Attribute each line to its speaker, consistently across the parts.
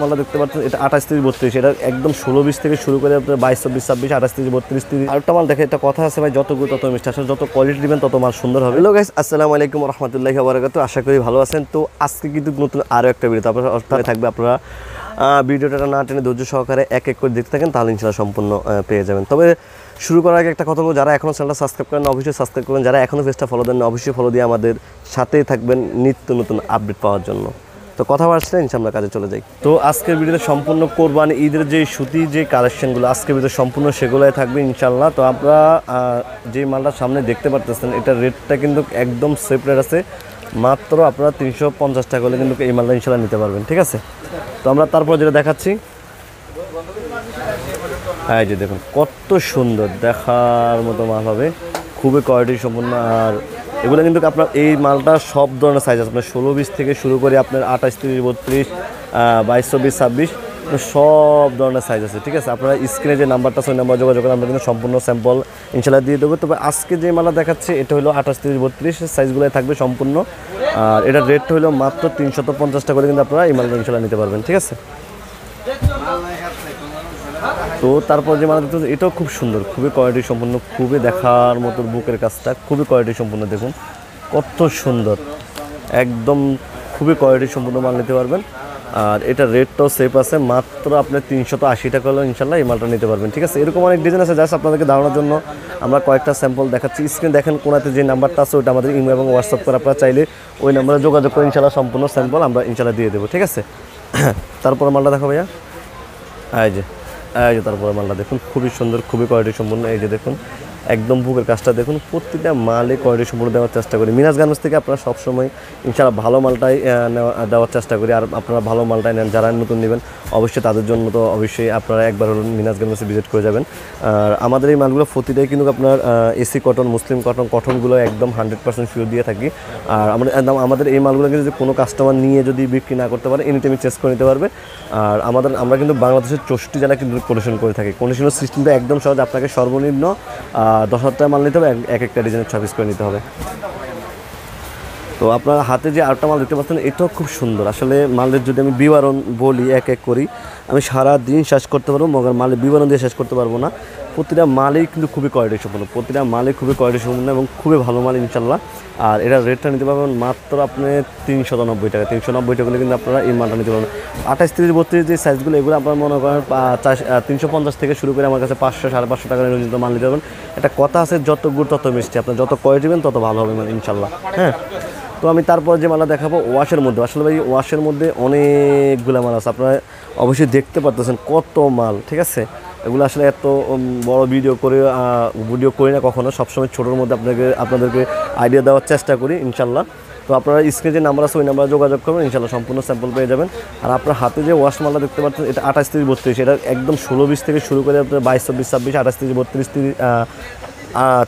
Speaker 1: মালটা দেখতে পাচ্ছেন এটা 28 30 32 এটা একদম 16 20 থেকে শুরু করে আপনার 22 24 26 28 30 32 30 আরেকটা মাল দেখে একটা কথা আছে ভাই যত গুণ তত মিষ্টি আসলে যত কোয়ালিটি দিবেন তত মাল সুন্দর হবে। হ্যালো গাইস আসসালামু আলাইকুম ওয়া রাহমাতুল্লাহি ওয়া বারাকাতুহু আশা করি ভালো আছেন। তো আজকে কিন্তু নতুন আরো একটা ভিডিও আপনারা অর্থাৎ থাকবে আপনারা ভিডিওটা না টেনে ধৈর্য সহকারে এক এক করে দেখতে থাকেন তাহলে ইনশাআল্লাহ সম্পূর্ণ পেয়ে যাবেন। তবে শুরু করার আগে একটা কথা বলবো, যারা এখনও চ্যানেলটা সাবস্ক্রাইব করেন অবশ্যই সাবস্ক্রাইব করবেন, যারা এখনও পেজটা ফলো দেন অবশ্যই ফলো দিয়ে আমাদের সাথেই থাকবেন নিত্য নতুন আপডেট পাওয়ার জন্য। তো কথা বলছিলেন ইনশাআল্লাহ কাজে চলে যাই। তো আজকের ভিডিওতে সম্পূর্ণ কোরবানি ঈদের যে সুতির যে কালেকশনগুলো আজকের ভিডিওতে সম্পূর্ণ সেগুলোই থাকবে ইনশাআল্লাহ। তো আপনারা যে মালটা সামনে দেখতে পারতেছেন এটার রেটটা কিন্তু একদম সেফ রেট আছে, মাত্র আপনারা 350 টাকা হলে কিন্তু এই মালটা ইনশাআল্লাহ নিতে পারবেন, ঠিক আছে। তো আমরা তারপর যেটা দেখাচ্ছি এই যে দেখুন কত সুন্দর দেখার মতো মাল হবে, খুবই কোয়ালিটি সম্পূর্ণ। আর এগুলো কিন্তু আপনার এই মালটা সব ধরনের সাইজ আছে, আপনার 16 20 থেকে শুরু করে আপনার 28 30 32 22 24 26 সব ধরনের সাইজ আছে, ঠিক আছে। আপনারা স্ক্রিনে যে নাম্বারটা আছে ওই নাম্বার যোগাযোগ করে আমরা কিন্তু সম্পূর্ণ স্যাম্পল ইনশাআল্লাহ দিয়ে দেবো। তবে আজকে যে মালটা দেখাচ্ছে এটা হলো 28 30 32 সাইজগুলোই থাকবে সম্পূর্ণ। আর এটার রেটটা হলো মাত্র 350 টাকা করে কিন্তু আপনারা এই মালটা ইনশাআল্লাহ নিতে পারবেন, ঠিক আছে। তো তারপর যে মাল দেখতে এটাও খুব সুন্দর, খুবই কোয়ালিটি সম্পূর্ণ, খুবই দেখার মতো বুকের কাজটা খুবই কোয়ালিটি সম্পূর্ণ, দেখুন কত সুন্দর একদম খুবই কোয়ালিটি সম্পূর্ণ মাল নিতে পারবেন। আর এটা রেটটাও সেফ আছে, মাত্র আপনি 380 টাকা হলেও ইনশাল্লাহ এই মালটা নিতে পারবেন, ঠিক আছে। এরকম অনেক ডিজাইন আছে জাস্ট আপনাদেরকে ধারণার জন্য আমরা কয়েকটা স্যাম্পল দেখাচ্ছি। স্ক্রিন দেখেন কোনাতে যে নাম্বারটা আছে ওইটা আমাদের ইমেল এবং হোয়াটসঅ্যাপ করে আপনারা চাইলে ওই নাম্বারে যোগাযোগ করে ইনশাল্লাহ সম্পূর্ণ স্যাম্পল আমরা ইনশাল্লাহ দিয়ে দেবো, ঠিক আছে। তারপর মালটা দেখো ভাইয়া, এই যে তারপরে মালটা দেখুন খুবই সুন্দর, খুবই কোয়ালিটি সম্পূর্ণ। এই যে দেখুন একদম বুকের কাজটা দেখুন, প্রতিটা মালে কোয়ালিটি সম্পূর্ণ দেওয়ার চেষ্টা করি। মিনাজ গার্মেন্টস থেকে আপনারা সবসময় ইনশাআল্লাহ ভালো মালটাই দেওয়ার চেষ্টা করি। আর আপনারা ভালো মালটাই নেন, যারা নতুন নেবেন অবশ্যই তাদের জন্য তো অবশ্যই আপনারা একবার হলো মিনাজ গার্মেন্টসে ভিজিট করে যাবেন। আর আমাদের এই মালগুলো প্রতিটাই কিন্তু আপনার এসি কটন, মুসলিম কটনগুলো একদম 100% শিওর দিয়ে থাকি। আর আমাদের এই মালগুলো কিন্তু যদি কোনো কাস্টমার নিয়ে যদি বিক্রি না করতে পারে এনি টাইমে চেস করে নিতে পারবে। আর আমরা কিন্তু বাংলাদেশের 64 জেলা কিন্তু কন্ডিশন করে থাকি। কন্ডিশনের সিস্টেমটা একদম সহজ, আপনাকে সর্বনিম্ন 10,000 টাকা মাল নিতে হবে, এক একটা ডিজাইনের 6 পিস করে নিতে হবে। তো আপনার হাতে যে আরেকটা মাল দেখতে পাচ্ছেন এটাও খুব সুন্দর। আসলে মালের যদি আমি বিবরণ বলি এক এক করি আমি সারা দিন শেষ করতে পারবো, মগর মালের বিবরণ দিয়ে শেষ করতে পারবো না। প্রতিটা মালেই কিন্তু খুবই কোয়ালিটি সম্পন্ন, প্রতিটা মালে খুবই কোয়ালিটি সম্পন্ন এবং খুবই ভালো মাল ইনশাল্লাহ। আর এটার রেটটা নিতে পারবেন মাত্র আপনি 390 টাকা। 390 টাকা কিন্তু আপনারা এই মালটা নিতে পারবেন। 28 30 32 যে সাইজগুলো এগুলো আপনারা মনে করেন 350 থেকে শুরু করে আমার কাছে 500 550 টাকা নিয়ে মাল নিতে পারবেন। একটা কথা আছে যত গুড় তত মিষ্টি, আপনার যত কোয়ালিটি দিবেন তত ভালো হবে মানে ইনশাল্লাহ, হ্যাঁ। তো আমি তারপর যে মালটা দেখাবো ওয়াশের মধ্যে, আসলে ভাই ওয়াশের মধ্যে অনেকগুলো মাল আছে, আপনারা অবশ্যই দেখতে পারতেছেন কত মাল, ঠিক আছে। এগুলো আসলে এত বড় ভিডিও করি না কখনো, সবসময় ছোটোর মধ্যে আপনাদেরকে আইডিয়া দেওয়ার চেষ্টা করি ইনশাল্লাহ। তো আপনারা স্ক্রিনে যে নাম্বার আছে ওই নাম্বারে যোগাযোগ করবেন ইনশাল্লাহ সম্পূর্ণ স্যাম্পল পেয়ে যাবেন। আর আপনার হাতে যে ওয়াশ মালটা দেখতে পাচ্ছেন এটা 28 30 32 এটা একদম 16 20 থেকে শুরু করে আপনার 22 24 26 28 30 32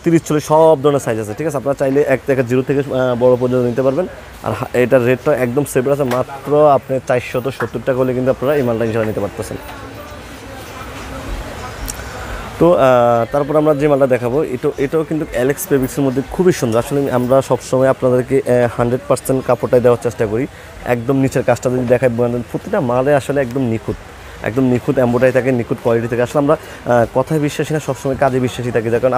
Speaker 1: 30 40 সব ধরনের সাইজ আছে, ঠিক আছে। আপনারা চাইলে 1 থেকে 0 থেকে বড় পর্যন্ত নিতে পারবেন। আর এটার রেটটা একদম সেভ আছে, মাত্র আপনি 470 টাকা হলে কিন্তু আপনারা এই মালটা ইনশাল্লাহ নিতে পারতেছেন। তো তারপর আমরা যে মালটা দেখাবো এটাও কিন্তু অ্যালেক্স ফেব্রিক্সের মধ্যে খুবই সুন্দর। আসলে আমরা সবসময় আপনাদেরকে 100% কাপড়টাই দেওয়ার চেষ্টা করি। একদম নিচের কাজটা যদি দেখাই প্রতিটা মালে আসলে একদম নিখুঁত এমব্রয়ডারি থাকে, নিখুঁত কোয়ালিটি থাকে। আসলে আমরা কথায় বিশ্বাসী না, সবসময় কাজে বিশ্বাসী থাকি, যার কারণ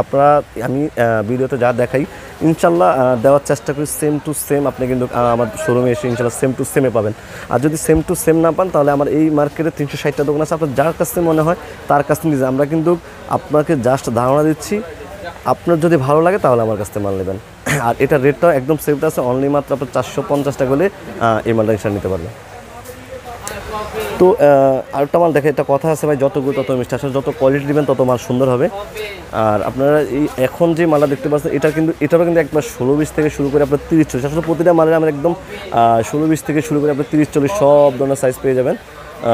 Speaker 1: আমি ভিডিওতে যা দেখাই ইনশাল্লাহ দেওয়ার চেষ্টা করি সেম টু সেম আপনি কিন্তু আমার শোরুমে এসে ইনশাল্লাহ সেম টু সেমে পাবেন। আর যদি সেম টু সেম না পান তাহলে আমার এই মার্কেটে 360টা দোকান আছে, আপনার যার কাছ থেকে মনে হয় তার কাছ থেকে আমরা কিন্তু আপনাকে জাস্ট ধারণা দিচ্ছি, আপনার যদি ভালো লাগে তাহলে আমার কাছ থেকে মাল নেবেন। আর এটার রেটটাও একদম সেফটা আছে, অনলি মাত্র আপনার 450 টাকা হলে এই মালটা ইনশাল্লাহ নিতে পারবেন। তো আরেকটা মাল দেখে একটা কথা আছে ভাই যত গুণ তত মিষ্টি, আসলে যত কোয়ালিটি দিবেন তত মাল সুন্দর হবে। আর আপনারা এই এখন যে মালটা দেখতে পাচ্ছেন এটারও কিন্তু একবার 16 20 থেকে শুরু করে আপনার 30 40, আসলে প্রতিটা মালের আমরা একদম 16 20 থেকে শুরু করে আপনার 30 40 সব ধরনের সাইজ পেয়ে যাবেন।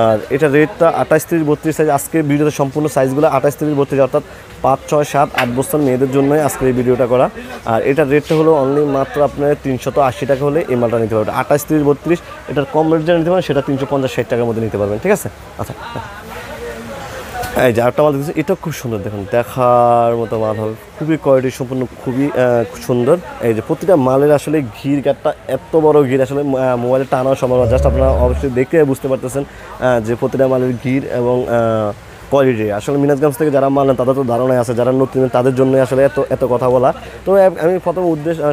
Speaker 1: আর এটা রেটটা 28 30 32 সাইজ। আজকে ভিডিওতে সম্পূর্ণ সাইজগুলো 28 30 32 অর্থাৎ 5 6 7 8 বছর মেয়েদের জন্যই আজকে এই ভিডিওটা করা। আর এটার রেটটা হলো অনলি মাত্র আপনার 380 টাকা হলে এই মালটা নিতে পারবেন। 28 30 32 এটার কম রেট যেটা নিতে পারেন সেটা 350 60 টাকার মধ্যে নিতে পারবেন, ঠিক আছে। আচ্ছা এই যে আরেকটা মাল দেখতেছি, এটা খুব সুন্দর, দেখুন দেখার মতো মাল হবে, খুবই কোয়ালিটি সম্পূর্ণ, খুবই সুন্দর। এই যে প্রতিটা মালের আসলে ঘির গাঁটটা এত বড় ঘির, আসলে মোবাইলে টানাও সম্ভব না, জাস্ট আপনারা অবশ্যই দেখে বুঝতে পারতেছেন যে প্রতিটা মালের ঘির এবং কোয়ালিটি। আসলে মিনাজগঞ্জ থেকে যারা মাল নেন তাদের তো ধারণাই আছে, যারা নতুন তাদের জন্যই আসলে এত এত কথা বলা। তো আমি প্রথম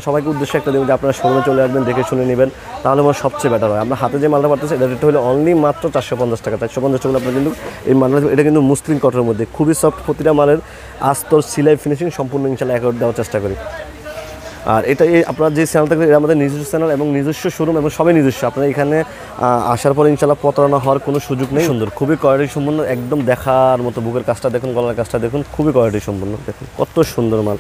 Speaker 1: সবাইকে উদ্দেশ্যে একটা দিন যে আপনারা শোরুমে চলে আসবেন, দেখে শুনে নেবেন, তাহলে আমার সবচেয়ে বেটার হয়। আমরা হাতে যে মালটা পারতেছি এটা রেট হলো অনলি মাত্র 450 টাকা। 450 টাকা আপনার কিন্তু এই মালটা, এটা কিন্তু মুসলিম কটনের মধ্যে খুবই সফট, প্রতিটা মালের আস্তর সিলাই ফিনিশিং সম্পূর্ণ ইনশাল্লাহ অ্যাকর্ড দেওয়ার চেষ্টা করি। আর এটা আপনার যে চ্যানেল থাকবে, এটা আমাদের নিজস্ব চ্যানেল এবং নিজস্ব শোরুম এবং সবই নিজস্ব। আপনারা এখানে আসার পরে ইনশাল্লাহ প্রতারণা হওয়ার কোনো সুযোগ নেই। সুন্দর, খুবই কোয়ালিটি সম্পূর্ণ, একদম দেখার মতো। বুকের কাজটা দেখুন, গলার কাজটা দেখুন, খুবই কোয়ালিটি সম্পূর্ণ, দেখুন কত সুন্দর মাল,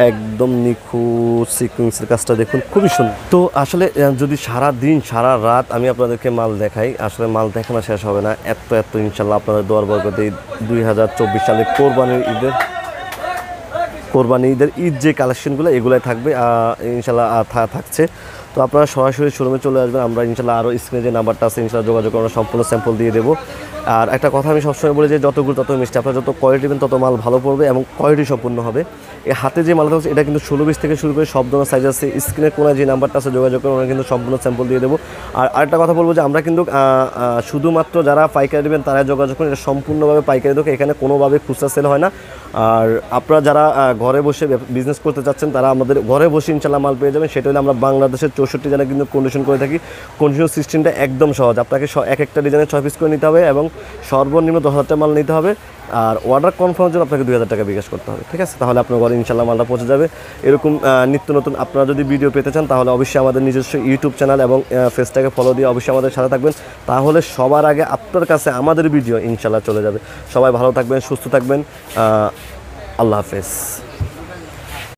Speaker 1: একদম নিখুঁত সিকুয়েন্সের কাজটা দেখুন, খুবই সুন্দর। তো আসলে যদি সারা দিন সারা রাত আমি আপনাদেরকে মাল দেখাই, আসলে মাল দেখানো শেষ হবে না, এত এত ইনশাল্লাহ আপনাদের দোয়ার বরকতে 2024 সালে কোরবানি ঈদের ঈদ যে কালেকশনগুলো এগুলোই থাকবে ইনশাল্লাহ, থাকছে। তো আপনারা সরাসরি শোরুমে চলে আসবেন, আমরা ইনশাল্লাহ আরও স্ক্রিনে যে নাম্বারটা আছে ইনশাল্লাহ যোগাযোগ করে আমরা সম্পূর্ণ স্যাম্পল দিয়ে দেবো। আর একটা কথা আমি সবসময় বলি যে যত গুড় তত মিষ্টি, আপনারা যত কোয়ালিটি দেবেন তত মাল ভালো পড়বে এবং কোয়ালিটি সম্পূর্ণ হবে। এই হাতে যে মালটা হচ্ছে এটা কিন্তু 16-20 থেকে শুরু করে সব ধরনের সাইজ আছে, স্ক্রিনের কোনায় যে নাম্বারটা আছে যোগাযোগ করে আমরা কিন্তু সম্পূর্ণ স্যাম্পল দিয়ে দেবো। আর আরেকটা কথা বলবো যে আমরা কিন্তু শুধুমাত্র যারা পাইকারি দেবেন তারাই যোগাযোগ করেন, এটা সম্পূর্ণভাবে পাইকারি দোকান, এখানে কোনোভাবে খুচরা সেল হয় না। আর আপনারা যারা ঘরে বসে বিজনেস করতে চাচ্ছেন তারা আমাদের ঘরে বসে ইনশাল্লাহ মাল পেয়ে যাবেন। সেটা হলে আমরা বাংলাদেশের 64 জেলায় কিন্তু কন্ডিশন করে থাকি। কন্ডিশন সিস্টেমটা একদম সহজ, আপনাকে এক একটা ডিজাইনের 6 পিস করে নিতে হবে এবং সর্বনিম্ন 10,000 টাকা মাল নিতে হবে। আর অর্ডার কনফার্মের জন্য আপনাকে 2,000 টাকা বিকাশ করতে হবে, ঠিক আছে? তাহলে আপনার ঘরে ইনশাল্লাহ মালটা পৌঁছে যাবে। এরকম নিত্য নতুন আপনারা যদি ভিডিও পেতে চান তাহলে অবশ্যই আমাদের নিজস্ব ইউটিউব চ্যানেল এবং ফেসটাকে ফলো দিয়ে অবশ্যই আমাদের সাথে থাকবেন, তাহলে সবার আগে আপনার কাছে আমাদের ভিডিও ইনশাল্লাহ চলে যাবে। সবাই ভালো থাকবেন, সুস্থ থাকবেন, আল্লাহ হাফেজ।